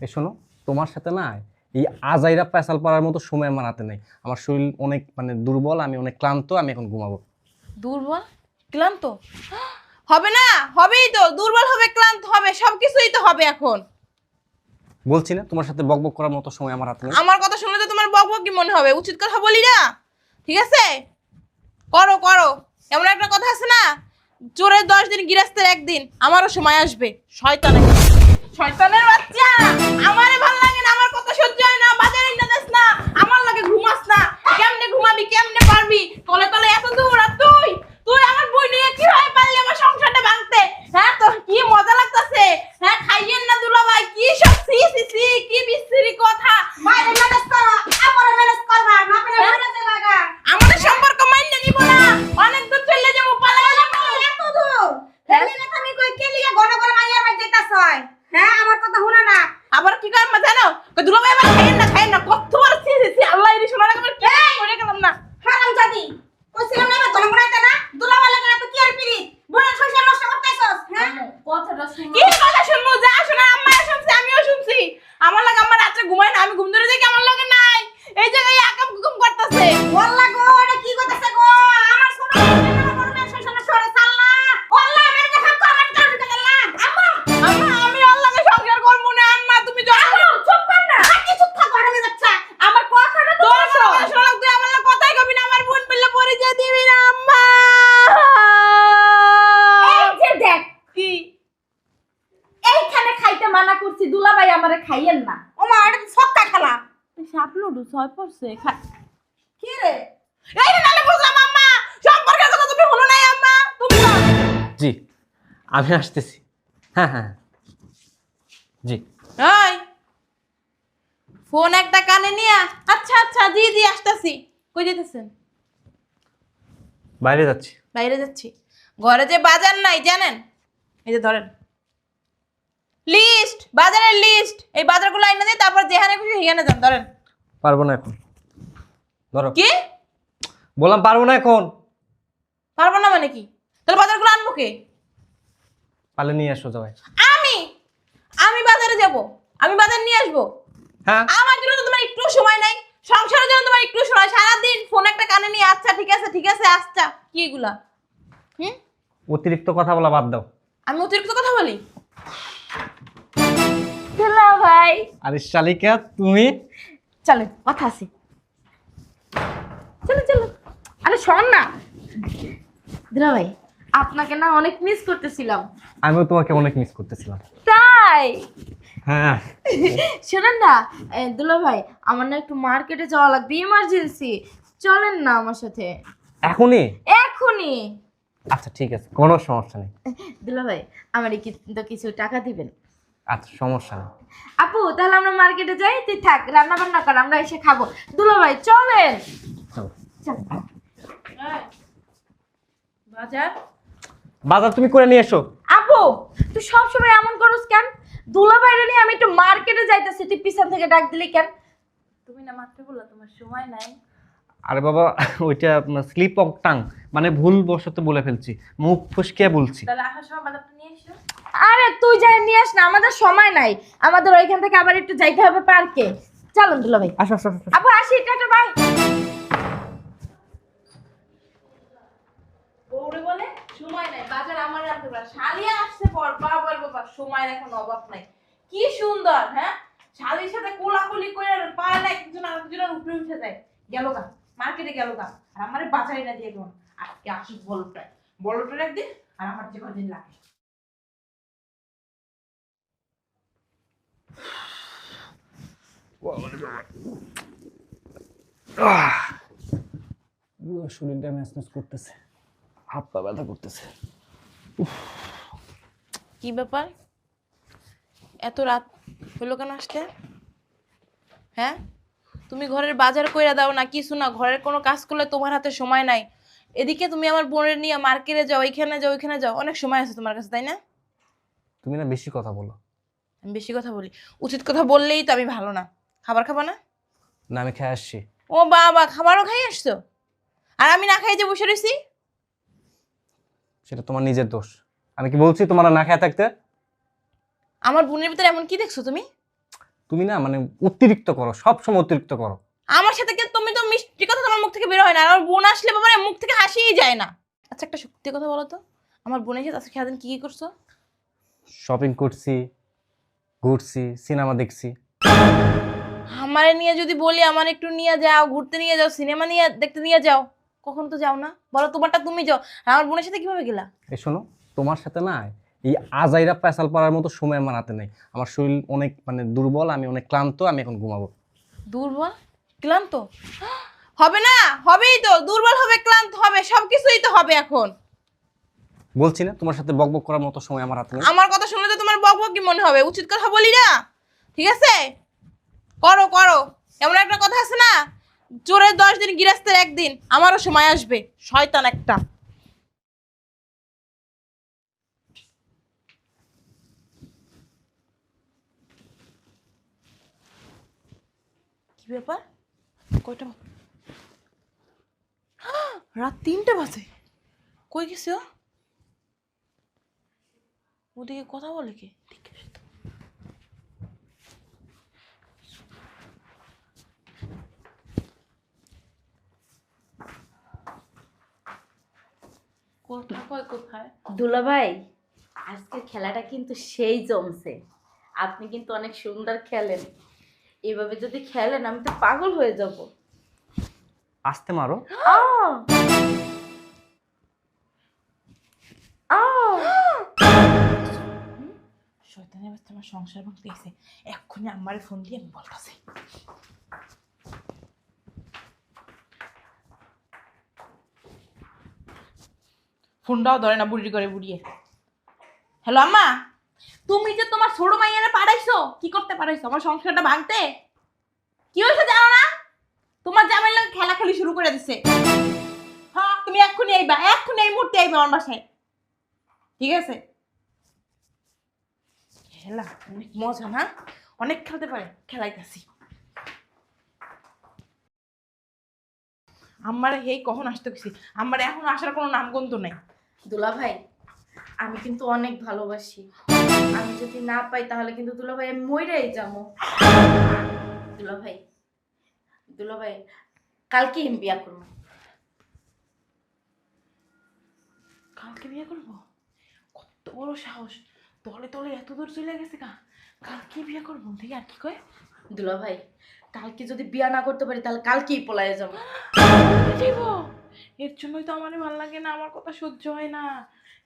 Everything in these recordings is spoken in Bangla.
এই শোনো, তোমার সাথে না এই আজাইরা পেশাল পাড়ার মতো সময় আমার হাতে নেই। আমার শরীর অনেক দুর্বল, আমি অনেক ক্লান্ত, আমি এখন ঘুমাবো। দুর্বল ক্লান্ত হবে না? হবেই তো, দুর্বল হবে, ক্লান্ত হবে, সবকিছুই তো হবে এখন। বলছি না তোমার সাথে বকবক করার মতো সময় আমার হাতে নেই। আমার কথা শুনলে তো তোমার বকবক কি মনে হবে? উচিত কথা বলি না? ঠিক আছে, করো করো। এমন একটা কথা আছে না, চোরের 10 দিন গৃহস্থের 1 দিন। আমারও সময় আসবে। শয়তানের শয়তানের বাচ্চা, আমারে ভাল লাগে না, আমার কথা সহ্য হয় না, বাজারে না যাস না, আমার লাগে ঘুমাস না। কেমনে ঘুমাবি, কেমনে পারবি? তলে তলে এত দূর, আর তুই তুই আমার বই নিয়ে কিভাবে পারলি আমার সংসারটা ভাঙতে? হ্যাঁ, তোর কি মজা লাগতাছে? হ্যাঁ, খাইয়েন না দুলা ভাই, কি সব সি সি সি, কি বিশ্রী কথা। বাইরে ম্যানেজ করো, আমারে ম্যানেজ করবা, না পেলে ম্যানেজে লাগা। আমাদের সম্পর্ক মাইনে নিব না, অনেক দূর চলে যাবো, পালাই যাবো। এত দূর হেলি না তুমি কই কে লিগে ঘন ঘন মাইয়ার বাই যাইতাছ? হ্যাঁ, আমার কথা শুনে না। আবার কি কর মা জানো? কই দুলা ভাই আবার খাইয়েন না, কত বড় সি সি সি, আল্লাহ এর সোনা রাখবে, কি করে গেলাম না। হারামজাদি, কইছিলাম না এবার ধরে মরাইতে না। দুলাওয়ালা কেন তুই কি আর পিরি? বোনের সংসার নষ্ট করতেছস? হ্যাঁ, কথাটা শুনো। কি কথা শুনবো? যা শোনা আম্মা শুনছে, আমিও শুনছি। আমার লাগে আম্মা রাতে ঘুমায় না, আমি ঘুম ধরে যাই, আমার লাগে নাই। এই জায়গায় আকাম কুকুম করতেছে। ওয়াল্লা গো, এটা কি কইতাছে গো? আমার ছোট বোনের সংসার নষ্ট করে চাল্লা। ওয়াল্লা মেরে দেখা তো আমার কাছে গেল না। আম্মা, আম্মা, আমি আল্লাহকে সংসার করব না। আম্মা তুমি যাও, চুপ কর না। কি চুপ থাকো হারামি বাচ্চা। আমার কথাটা তো তোর কথা শোনা, তুই আমার লাগে কথাই কবি না, আমার বোন পেলে পরিচয় দিবি না। আম্মা, এই যে দেখ, কি এইখানে খাইতে মানা করছি, দুলাভাই আমারে খাইয়েন না। ওমা, এটা তো ছক্কা খেলা। সাপ লুডু ছয় পড়ছে। কি রে? এই রে, নালে বুঝলাম আম্মা, সম্পর্কের কথা তুমি হলো নাই আম্মা, তুমি যাও। জি, আমি আসতেছি। হ্যাঁ হ্যাঁ হ্যাঁ। জি। এই ফোন একটা কানে নিয়া। আচ্ছা আচ্ছা, জি জি আসতাছি। কই যেতেছেন? বাইরে যাচ্ছি। বাইরে যাচ্ছি। ঘরে যে বাজার নাই জানেন? এই যে ধরেন লিস্ট, বাজারের লিস্ট। এই বাজারগুলো আইনা দিয়ে তারপর যেখানে খুশি সেখানে যান। ধরেন। পারবো না এখন। ধরো। কি বললাম পারবো না এখন। পারবো না মানে কি? তাহলে বাজারগুলো আনবো কে? পালে নিয়ে আসো যাবে। আমি আমি বাজারে যাব, আমি বাজার নিয়ে আসবো। হ্যাঁ, আমার জন্য তো তোমার একটু সময় নাই, সংসারের জন্য তোমার একটু সময়, সারাদিন ফোন একটা কানে নিয়ে আচ্ছা ঠিক আছে ঠিক আছে আচ্ছা, কি এগুলা? হুম, অতিরিক্ত কথা বলা বাদ দাও। আমি অতিরিক্ত কথা বলি? দুলা ভাই আরে শালিকা তুমি। চলেন, কথা আছে, চলো চলো। আরে শোন না দুলা ভাই, আপনাকে না অনেক মিস করতেছিলাম। আমিও তোমাকে অনেক মিস করতেছিলাম। তাই হ্যাঁ, শোনেন না দুলা ভাই, আমার না একটু মার্কেটে যাওয়া লাগবে, ইমার্জেন্সি। চলেন না আমার সাথে এখনই? এখনই। আচ্ছা ঠিক আছে, কোনো সমস্যা নেই। দুলা ভাই, আমার কিন্তু কিছু টাকা দিবেন। আচ্ছা, সমস্যা নেই। আপু তাহলে আমরা মার্কেটে যাই, তুই থাক, রান্না বান্না কর, আমরা এসে খাবো। দুলা ভাই চলেন। চলো। বাজার বাজার তুমি করে নিয়ে এসো। আপু, তুই সবসময় এমন করস কেন? দুলা ভাইরে নিয়ে আমি একটু মার্কেটে যাইতেছি, তুই পিছন থেকে ডাক দিলি কেন? তুমি না মাত্র বললা তোমার সময় নাই। আরে বাবা, ওইটা স্লিপ অফ টাং, ভুল বশত বলে ফেলছি, মুখ ফসকে বলছি। তাহলে আসার সময় বাজারটা নিয়ে এসো। আরে তুই যাই নিয়ে আস না, আমাদের সময় নাই, আমাদের ওইখান থেকে আবার একটু যাইতে হবে পার্কে। চলুন দুলা ভাই। আসো আসো আসো। আপু আসি, টাটা বাই। বউরে বলে সময় নাই, বাজার আমার রাখতে পারে, শালিয়া আসছে পর বাবার বাবা, সময়ের এখন অভাব নাই। কি সুন্দর, হ্যাঁ, শালির সাথে কোলাকুলি করে পারে না, একজন আরেকজনের উপরে উঠে যায়। গেল গা মার্কেটে, গেল গা, আর আমারে বাজারে না দিয়ে গেল। আজকে আসুক বলটা, বলটা একদিন, আর আমার যে কদিন লাগে। শরীরটা ম্যাচম্যাচ করতেছে, হাত পা ব্যথা করতেছে। কি ব্যাপার, এত রাত হলো কেন আসতে? হ্যাঁ, তুমি ঘরের বাজার কইরা দাও না, কিছু না, ঘরের কোনো কাজ করলে তোমার হাতে সময় নাই। এদিকে তুমি আমার বোনের নিয়ে মার্কেটে যাও, এখানে যাও ওইখানে যাও, অনেক সময় আছে তোমার কাছে, তাই না? তুমি না বেশি কথা বলো। আমি বেশি কথা বলি? উচিত কথা বললেই তো আমি ভালো না। খাবার খাবা না? না, আমি খেয়ে আসছি। ও বাবা, খাবারও খাই আসছো, আর আমি না খাই যে বসে রয়েছি? সেটা তোমার নিজের দোষ। আমি কি বলছি তোমার না খেয়ে থাকতে? আমার বোনের ভিতরে এমন কি দেখছো তুমি? তুমি না মানে অতিরিক্ত করো, সব সময় অতিরিক্ত করো। আমার সাথে কি তুমি তো মিষ্টি কথা তোমার মুখ থেকে বের হয় না, আর আমার বোন আসলে বাবা মুখ থেকে হাসিই যায় না। আচ্ছা একটা সত্যি কথা বলো তো, আমার বোনের সাথে আজকে সারাদিন কি কি করছো? শপিং করছি, ঘুরছি, সিনেমা দেখছি। আমারে নিয়ে যদি বলি আমার একটু নিয়ে যাও, ঘুরতে নিয়ে যাও, সিনেমা নিয়ে দেখতে নিয়ে যাও, কখন তো যাও না। বলো তোমারটা তুমি যাও, আর আমার বোনের সাথে কিভাবে গেলা? এই শোনো, তোমার সাথে না এই আজাইরা পেশাল পাড়ার মতো সময় আমার হাতে নেই। আমার শরীর অনেক মানে দুর্বল, আমি অনেক ক্লান্ত, আমি এখন ঘুমাবো। দুর্বল ক্লান্ত হবে না? হবেই তো, দুর্বল হবে, ক্লান্ত হবে, সবকিছুই তো হবে এখন। বলছি না তোমার সাথে বকবক করার মতো সময় আমার হাতে নেই। আমার কথা শুনলে তো তোমার বকবক কি মনে হবে? উচিত কথা বলি না, ঠিক আছে? করো করো, এমন একটা কথা আছে না, চোরের 10 দিন গৃহস্থের 1 দিন, আমারও সময় আসবে। শয়তান একটা। কি ব্যাপার? কয়টা রাত 3টা বাজে? কই গেছে ও? ওদিকে কথা বলে কে? ঠিক আছে তো। কথা কয় কোথায়? দুলাভাই, আজকের খেলাটা কিন্তু সেই জমছে। আপনি কিন্তু অনেক সুন্দর খেলেন। এভাবে যদি খেলেন আমি তো পাগল হয়ে যাব। আসতে মারো। শয়তানের বাচ্চা আমার সংসার ভাঙতে গেছে, এক্ষুনি আমারে ফোন দিয়ে আমি বলতাছি। ফোনটাও ধরে না, বুড়ি করে বুড়িয়ে। হ্যালো আম্মা, তুমি যে তোমার ছোট মাইয়ারে পাঠাইছো, কি করতে পাঠাইছো? আমার সংসারটা ভাঙতে? কি হয়েছে জানো না? তোমার জামাইয়ের লগে খেলা খেলি শুরু করে দিছে। হ্যাঁ তুমি এক্ষুনি আইবা, এক্ষুনি এই মুহূর্তে আইবা আমার বাসায়, ঠিক আছে? খেলা অনেক মজা না, অনেক খেলতে পারে, খেলাইতেছি। আমার হেই কখন আসতে গেছি, আমার এখন আসার কোনো নামগন্ধ নাই। দুলাভাই, আমি কিন্তু অনেক ভালোবাসি। আমি যদি না পাই তাহলে কিন্তু দুলাভাই আমি মইরাই যাবো। দুলাভাই, দুলাভাই, কালকে আমি বিয়া করবো। কালকে বিয়ে করবো? কত বড় সাহস, তলে তলে এত দূর চলে গেছে কা। কালকে বিয়ে করবো, দেখি আর কি কয়। দুলাভাই, কালকে যদি বিয়া না করতে পারি তাহলে কালকেই পলায়ে যাবো। যাইবো? এর জন্যই তো আমার ভালো লাগে না, আমার কথা সহ্য হয় না।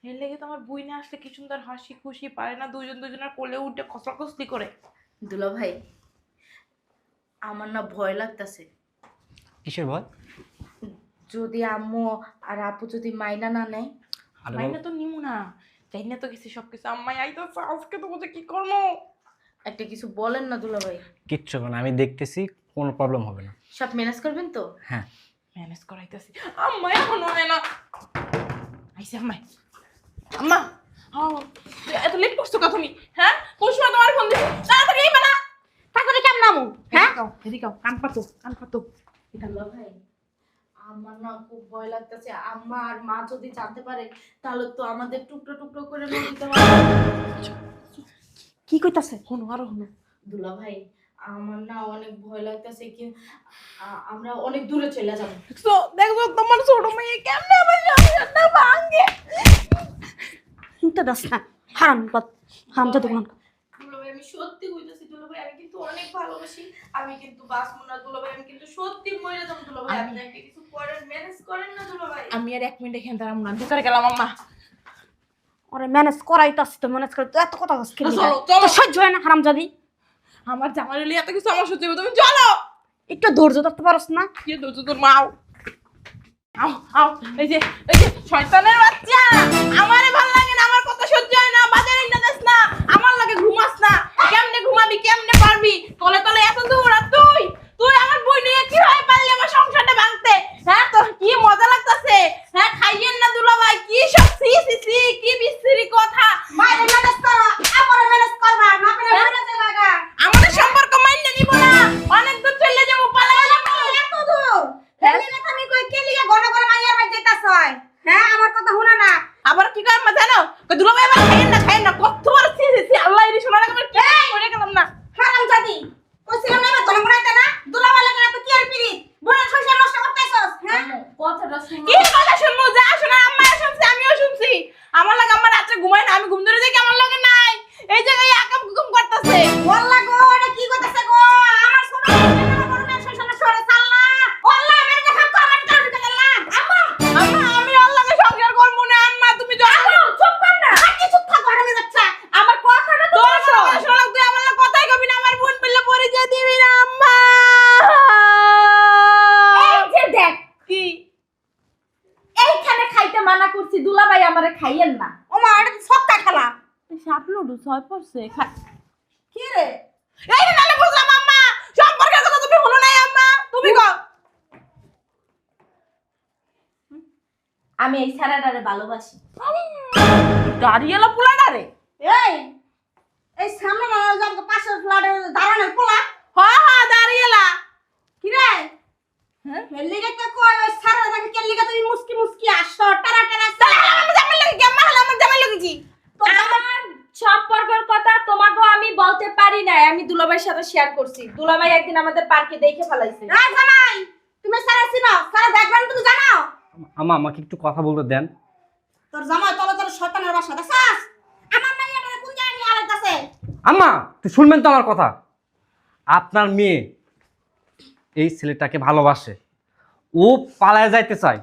এর লেগে তো আমার বই না আসলে কি সুন্দর হাসি খুশি পারে না, দুজন দুজনের কোলে উঠে কসলাকসলি করে। দুলাভাই, আমার না ভয় লাগতেছে। কিসের ভয়? যদি আম্মু আর আপু যদি মাইনা না নেয়। আরে মাইনা তো নিমু না, যাই না তো গেছি সবকিছু। আম্মাই আইতাছে আজকে, তো বলছে কি করবো? একটা কিছু বলেন না দুলাভাই। কিচ্ছু হবে না, আমি দেখতেছি, কোনো প্রবলেম হবে না। সব ম্যানেজ করবেন তো? হ্যাঁ ম্যানেজ করাইতেছি। আম্মা এখন হয় না, আইসে আম্মাই। আম্মা এত লেট করছো কা তুমি? হ্যাঁ কোন সময় তোমার ফোন দিছি, তাড়াতাড়ি আইবা না। তারপরে কেমন নামু? হ্যাঁ, এদিকে কান পাতো, কান পাতো। দুলাভাই, আমার না খুব ভয় লাগতেছে। আম্মা আর মা যদি জানতে পারে তাহলে তো আমাদের টুকরো টুকরো করে নিয়ে দিতে হবে। কি কইতাছে? হনো আরো হনো। দুলাভাই, আমার না অনেক ভয় লাগতেছে কি আমরা অনেক দূরে চলে যাব। দেখছো দেখছো তোমার ছোট মেয়ে কেমনে আমার সংসারটা ভাঙে। শুনতে দাস না, হারামজাদা কোন। দুলাভাই, আমি সত্যি কইতাছি দুলাভাই, আমি কিন্তু অনেক ভালোবাসি। আমি কিন্তু বাঁচবো না দুলাভাই, আমি কিন্তু সত্যি মরে যাব দুলাভাই। আপনি একটা কিছু করেন, ম্যানেজ করেন না দুলাভাই। আমি আর 1 মিনিট এখানে দাঁড়াবো না, ভিতরে গেলাম। আম্মা ওরে ম্যানেজ করাইতাছি তো, ম্যানেজ করে তো এত কথা বলছিস কেন? চলো, চলো। তো সহ্য হয় না হারামজাদি? আমার জামাই লিয়ে এত কিছু আমার সহ্য হবে, তুমি চলো। একটু ধৈর্য ধরতে পারছ না? কি দোষ তোর মা? আও আও, এই যে শয়তানের বাচ্চা, আমারে ভালো লাগে না, আমার কথা সহ্য হয় না, বাজারে না যাস না, আমার লাগে ঘুমাস না। কেমনে ঘুমাবি, কেমনে পারবি? তলে তলে এত দূর, আর তুই তুই আমার বই নিয়ে কি হয় পারলি আমার সংসারটা ভাঙতে? হ্যাঁ তোর কি মজা লাগতাছে? হ্যাঁ খাইয়েন না দুলাভাই, কি সব সি সি সি, কি বিশ্রী কথা। বাইরে ম্যানেজ করো, আমার ম্যানেজ করবা, না পেলে মরে যাবা গা। আমাদের সম্পর্ক মাইনে নিব না, অনেক দূর চলে যাব, পালাই যাব। এত দূর হেলি না তুমি কই কে লিগে ঘন ঘন মাইয়ার বাড়ি যাইতাছ? হ্যাঁ, আমার কথা শুনে না। আবার কি কয় আম্মা জানো? কই দুলাভাই আবার খাইয়েন না, কত বড় সি সি সি, আল্লাহ এর শোনা না, কি করে গেলাম না। হারামজাদি, কইছিলাম না এবার তোমার বানাইতে না দুলাভাই লাগে না তো কি আর পিরি বোনের সংসার নষ্ট করতেছস হ্যাঁ কথাটা শুনো। কি কথা শুনবো? যা শোনা আম্মা শুনছি, আমিও শুনছি। আমার লাগে আমার রাত্রে ঘুমায় না, আমি ঘুম ধরে দেখি আমার লাগে নাই, এই জায়গায় আকাম কুকুম করতেছে। ওয়াল্লাহ গো এটা কি করতেছে গো আমার ছোট মেয়ে বড় মেয়ে সংসার নষ্ট করে চাল্লা ওয়াল্লাহ মেরে দেখা কমেন্ট করে ঢুকে গেলাম আম্মা আম্মা আমি ওর লাগে সংসার করবো না। আম্মা তুমি যখন চুপ কর না কি চুপ থাক ঘরে যাচ্ছে আমার কথাটা তো তোর সঙ্গে শোনা, তুই আমার লাগে কথাই কবি না, আমার বোন পেলে পরিচয় দিবি না আম্মা। এই যে দেখ, কি এইখানে খাইতে মানা করছি, দুলাভাই আমারে খাইয়েন না। ও মা এটা সক্কা খেলা সাপলুডু ছয় পড়ছে কি রে এই যে নালে বুঝলাম আম্মা, সম্পর্কের কথা তুমি হলো নাই আম্মা, তুমি কও। আমি এই ছাড়াটারে ভালোবাসি। গাড়িওয়ালা পোলাটা রে। এই এই সামনে না যাবো পাশে ফ্ল্যাটে দাঁড়ানোর পোলা হ্যাঁ হ্যাঁ দাঁড়িয়েলা। কি রে হ্যাঁ হেলিগে তো কই ওই সারা থাকে কেলিগে তুই মুস্কি মুস্কি আসছো টারা টারা আমার জামাই লাগে কি আম্মা, হলো আমার জামাই লাগে কি? আমার সম্পর্কের কথা তোমাকে আমি বলতে পারি না, আমি দুলাভাইয়ের সাথে শেয়ার করছি। দুলাভাই একদিন আমাদের পার্কে দেখে ফেলাইছে। রাই জামাই তুমি সারা চিনো সারা ব্যাকগ্রাউন্ড তুমি জানো আম্মা আমাকে একটু কথা বলতে দেন। তোর জামাই তলে তলে শয়তানের বাসা দেখছস আমার মাইয়াটা কোন জায়গায় নিয়ে আলাদাছে আম্মা তুই শুনবেন তো আমার কথা। আপনার মেয়ে এই ছেলেটাকে ভালোবাসে, ও পালায় যাইতে চায়,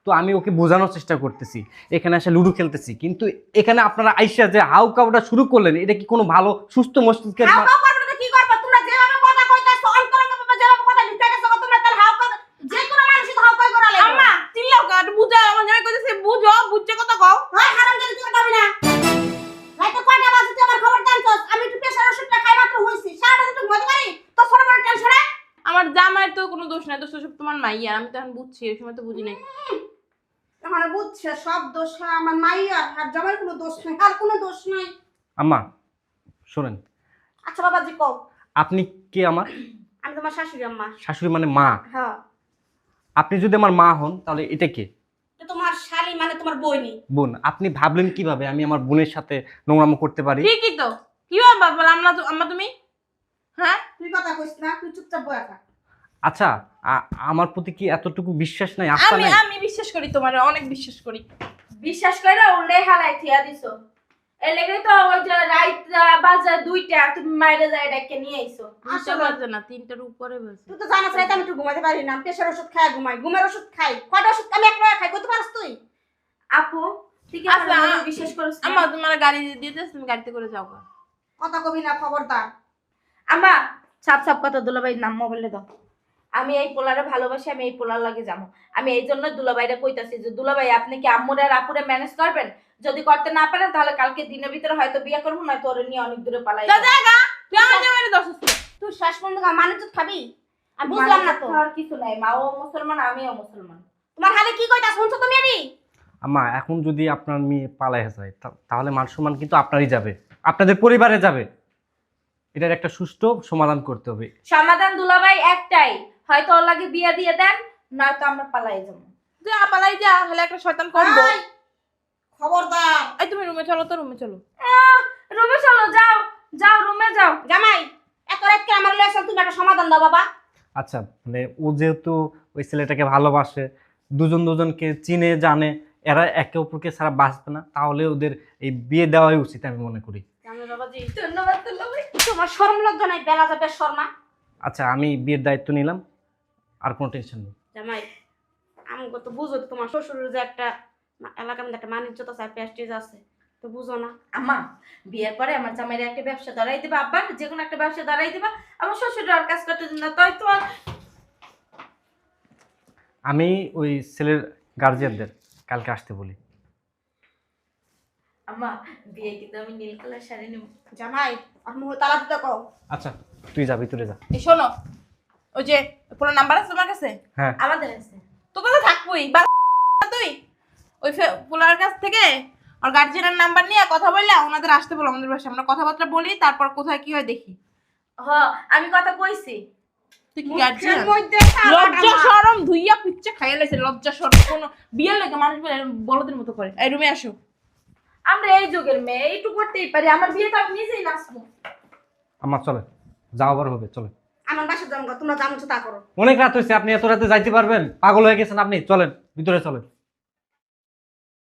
তো আমি ওকে বোঝানোর চেষ্টা করতেছি, এখানে এসে লুডো খেলতেছি, কিন্তু এখানে আপনারা আইসা যে হাউ কাউটা শুরু করলেন, এটা কি কোনো ভালো সুস্থ মস্তিষ্কের হাও কাও করবে না কি করবে তোমরা যেভাবে কথা কইতাছো অন্তরঙ্গ ভাবে যেভাবে কথা লিখতে গেছো তোমরা তার হাও কাও যে কোনো মানুষই তো হাও কাও করা লাগে আম্মা চিল্লাও কাট বুঝা, আমার জামাই কইতেছে বুঝো, বুঝছে কথা কও। হয় হারাম যদি তুই করবি না রাইতে কয়টা বাজে তুই আমার খবর জানছস আমি একটু প্রেসার ওষুধটা খাই মাত্র হইছি সারাটা একটু ঘুমাতে পারি তো ছোট বড় টেনশনে আমার জামাইয়ের তো কোনো দোষ নাই, দোষ তো সব তোমার মাইয়ার। আমি তো এখন বুঝছি, ওই সময় তো বুঝি নাই। এখন বুঝছে সব দোষ আমার মাইয়ার আর জামাইয়ের কোনো দোষ নাই আর কোনো দোষ নাই আম্মা শোনেন, আচ্ছা বাবাজি কও আপনি কে আমার? আমি তোমার শাশুড়ি আম্মা শাশুড়ি মানে মা। হ্যাঁ আপনি যদি আমার মা হন তাহলে এটা কে? তো তোমার শালি মানে তোমার বইনি বোন। আপনি ভাবলেন কিভাবে আমি আমার বোনের সাথে নোংরামো করতে পারি? ঠিকই তো, কি বাবা বললাম না তো আম্মা তুমি? হ্যাঁ তুই কথা কইস না তুই চুপচাপ বয়া থাক আচ্ছা আমার প্রতি কি এতটুকু বিশ্বাস নাই, আস্থা আমি নাই? আমি বিশ্বাস করি তোমার, অনেক বিশ্বাস করি। বিশ্বাস করে উল্লে হালাই থিয়া দিছো। এই লেগে তো ওই যে রাত বাজে 2টা তুমি মাইরে যায় ডেকে নিয়ে আইছো। দুইটা বাজে না, 3টার উপরে বাজে। তুই তো জানাস রাইতে আমি একটু ঘুমাতে পারি না প্রেসার ওষুধ খাই ঘুমাই ঘুমের ওষুধ খাই কয়টা ওষুধ আমি একটা খাই কইতে পারছ তুই আপু ঠিক আচ্ছা, আছে বিশ্বাস করছ না? আম্মা তোমার গাড়ি দিতেছ, তুমি গাড়িতে করে যাও গা। কথা কবি না খবরদার আমা সাপ সাপ কথা দুলাভাই নাম মোবাইলে দাও। আমি এই পোলারে ভালোবাসি, আমি এই পোলার লাগে যাবো। আমি এই জন্য দুলাভাইরে কইতাছি যে দুলাভাই আপনি কি আম্মুরে আর আপুরে ম্যানেজ করবেন? যদি করতে না পারেন তাহলে কালকে দিনের ভিতরে হয়তো বিয়ে করবো, নয়তো ওরে নিয়ে অনেক দূরে পালাই যা জায়গা তুই আমার জামাইয়ের দোষ আছে। তুই শেষ পর্যন্ত মানে তো খাবি আমি বুঝলাম না তো আর কিছু নাই, মাও মুসলমান আমিও মুসলমান। তোমার হালে কি কইতা শুনছো তুমি আরে আম্মা এখন যদি আপনার মেয়ে পালায় যায় তাহলে মান সম্মান কিন্তু আপনারই যাবে, আপনাদের পরিবারে যাবে। এটার একটা সুষ্ঠু সমাধান করতে হবে। সমাধান দুলাভাই একটাই, হয়তো ওর লাগে বিয়ে দিয়ে দেন, নয়তো আমরা পালাই যাবো। যা পালাই যা, হলে একটা শয়তান করবো। এই, খবরদার এই তুমি রুমে চলো তো, রুমে চলো। রুমে চলো, যাও যাও রুমে যাও। জামাই এত রাত কে আমার লয়েছ তুমি একটা সমাধান দাও বাবা আচ্ছা মানে ও যেহেতু ওই ছেলেটাকে ভালোবাসে, দুজন দুজনকে চিনে জানে, এরা একে অপরকে ছাড়া বাঁচবে না, তাহলে ওদের এই বিয়ে দেওয়াই উচিত আমি মনে করি। জামাই বাবাজি ধন্যবাদ দুলাভাই। তোমার শরম লজ্জা নাই বেলা যাবে শর্মা আচ্ছা আমি বিয়ের দায়িত্ব নিলাম, আর কোনো টেনশন নেই। জামাই আমাকে তো বুঝো তো তোমার শ্বশুরের যে একটা এলাকার মধ্যে একটা মানিজ্যত আছে প্রেস্টিজ আছে তো বুঝো না আম্মা বিয়ের পরে আমার জামাইয়ের একটা ব্যবসা ধরাই দিবা, আব্বা যে কোনো একটা ব্যবসা ধরাই দিবা, আমার শ্বশুর আর কাজ করতে দিন না, তাই তো। আমি ওই ছেলের গার্জিয়ানদের কালকে আসতে বলি। আম্মা বিয়ে কিন্তু আমি নীল কালার শাড়ি নেব। জামাই আর মুহ তালা দিতে কও আচ্ছা তুই যা ভিতরে যা। এই শোনো, ওই যে পুরো নাম্বার আছে তোমার কাছে? হ্যাঁ আমাদের আছে। তোর কাছে থাকবোই তুই ওই পোলার কাছ থেকে আর গার্জিয়ানের নাম্বার নিয়ে কথা বললে ওনাদের আসতে বলো আমাদের বাসায়, আমরা কথাবার্তা বলি, তারপর কোথায় কি হয় দেখি। হ আমি কথা কইছি। তুই কি গার্জিয়ান? মুখের মধ্যে লজ্জা শরম ধুইয়া পিচ্ছে খাইয়া লাইছে, লজ্জা শরম কোনো বিয়ের লাগে মানুষ বলদের মতো করে। এই রুমে আসো। আমরা এই যুগের মেয়ে, এইটু করতেই পারি। আমার বিয়ে তো আমি নিজেই নাচবো। আমার চলে। যাও আবার হবে, চলেন। আমার বাসা যাবো, তোমরা জানো তা করো। অনেক রাত হয়েছে, আপনি এত রাতে যাইতে পারবেন? পাগল হয়ে গেছেন আপনি, চলেন ভিতরে চলেন।